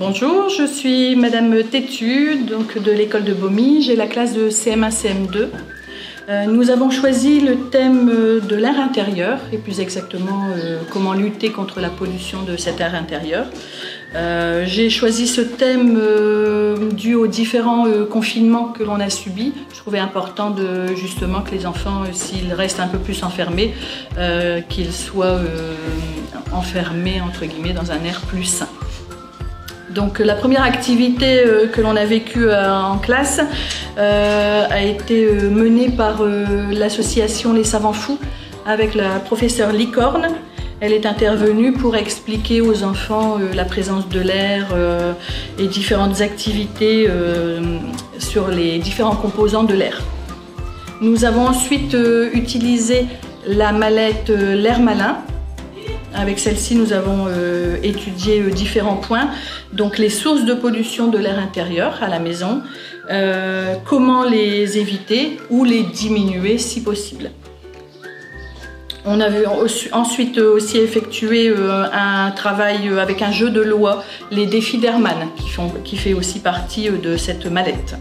Bonjour, je suis Madame Tétu, donc de l'école de Bomy. J'ai la classe de CM1, CM2. Nous avons choisi le thème de l'air intérieur, et plus exactement comment lutter contre la pollution de cet air intérieur. J'ai choisi ce thème dû aux différents confinements que l'on a subis. Je trouvais important justement que les enfants, s'ils restent un peu plus enfermés, qu'ils soient enfermés entre guillemets dans un air plus sain. Donc la première activité que l'on a vécue en classe a été menée par l'association Les Savants Fous avec la professeure Licorne. Elle est intervenue pour expliquer aux enfants la présence de l'air et différentes activités sur les différents composants de l'air. Nous avons ensuite utilisé la mallette L'air malin. Avec celle-ci, nous avons étudié différents points, donc les sources de pollution de l'air intérieur à la maison, comment les éviter ou les diminuer si possible. On avait ensuite aussi effectué un travail avec un jeu de loi, les défis d'Hermann, qui fait aussi partie de cette mallette.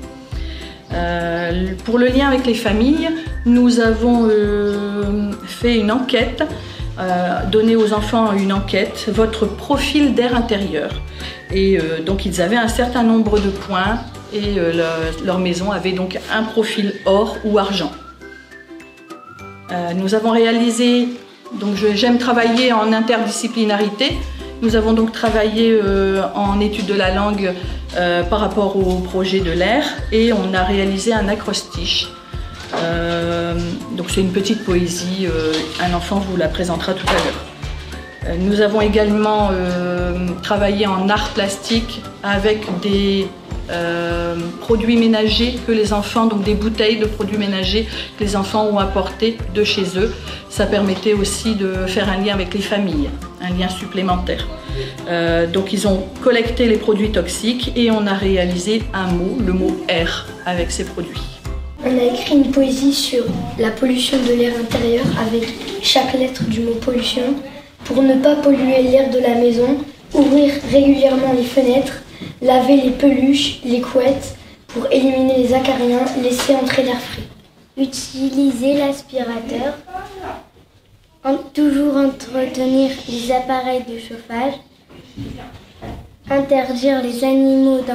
Pour le lien avec les familles, nous avons fait une enquête. Donner aux enfants une enquête, votre profil d'air intérieur. Et donc ils avaient un certain nombre de points et leur maison avait donc un profil or ou argent. Nous avons réalisé, donc j'aime travailler en interdisciplinarité, nous avons donc travaillé en étude de la langue par rapport au projet de l'air et on a réalisé un acrostiche. Donc c'est une petite poésie, un enfant vous la présentera tout à l'heure. Nous avons également travaillé en art plastique avec des produits ménagers que les enfants, donc des bouteilles de produits ménagers que les enfants ont apportés de chez eux. Ça permettait aussi de faire un lien avec les familles, un lien supplémentaire. Donc ils ont collecté les produits toxiques et on a réalisé un mot, le mot air, avec ces produits. On a écrit une poésie sur la pollution de l'air intérieur avec chaque lettre du mot pollution. Pour ne pas polluer l'air de la maison, ouvrir régulièrement les fenêtres, laver les peluches, les couettes, pour éliminer les acariens, laisser entrer l'air frais. Utiliser l'aspirateur, toujours entretenir les appareils de chauffage, interdire les animaux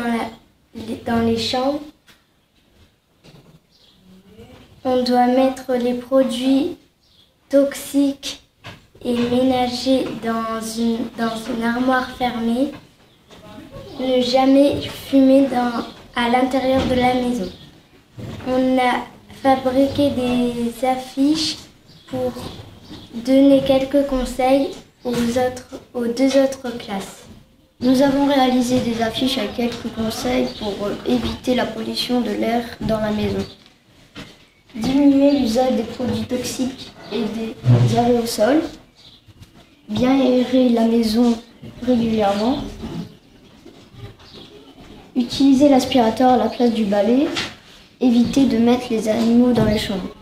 dans les chambres. On doit mettre les produits toxiques et ménagers dans une armoire fermée. Ne jamais fumer à l'intérieur de la maison. On a fabriqué des affiches pour donner quelques conseils aux deux autres classes. Nous avons réalisé des affiches avec quelques conseils pour éviter la pollution de l'air dans la maison. Diminuer l'usage des produits toxiques et des aérosols. Bien aérer la maison régulièrement. Utiliser l'aspirateur à la place du balai. Éviter de mettre les animaux dans les chambres.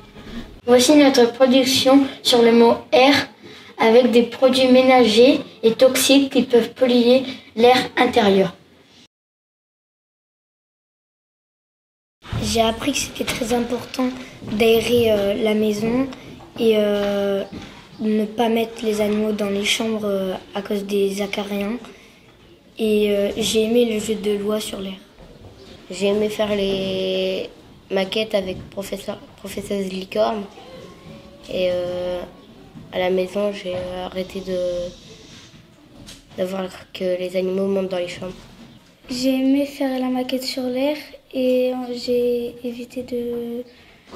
Voici notre production sur le mot air avec des produits ménagers et toxiques qui peuvent polluer l'air intérieur. J'ai appris que c'était très important d'aérer la maison et ne pas mettre les animaux dans les chambres à cause des acariens. Et j'ai aimé le jeu de loi sur l'air. J'ai aimé faire les maquettes avec professeuse Licorne. Et à la maison, j'ai arrêté de voir que les animaux montent dans les chambres. J'ai aimé faire la maquette sur l'air et j'ai évité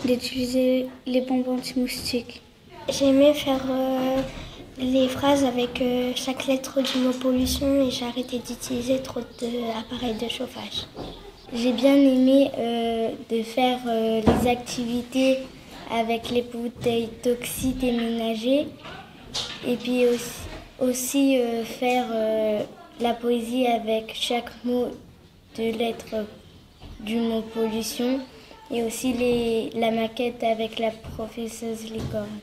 d'utiliser les bonbons anti-moustiques. J'ai aimé faire les phrases avec chaque lettre du mot pollution et j'ai arrêté d'utiliser trop d'appareils de chauffage. J'ai bien aimé de faire les activités avec les bouteilles toxiques et ménagers et puis aussi faire la poésie avec chaque mot de lettre du mot pollution et aussi la maquette avec la professeuse Licorne.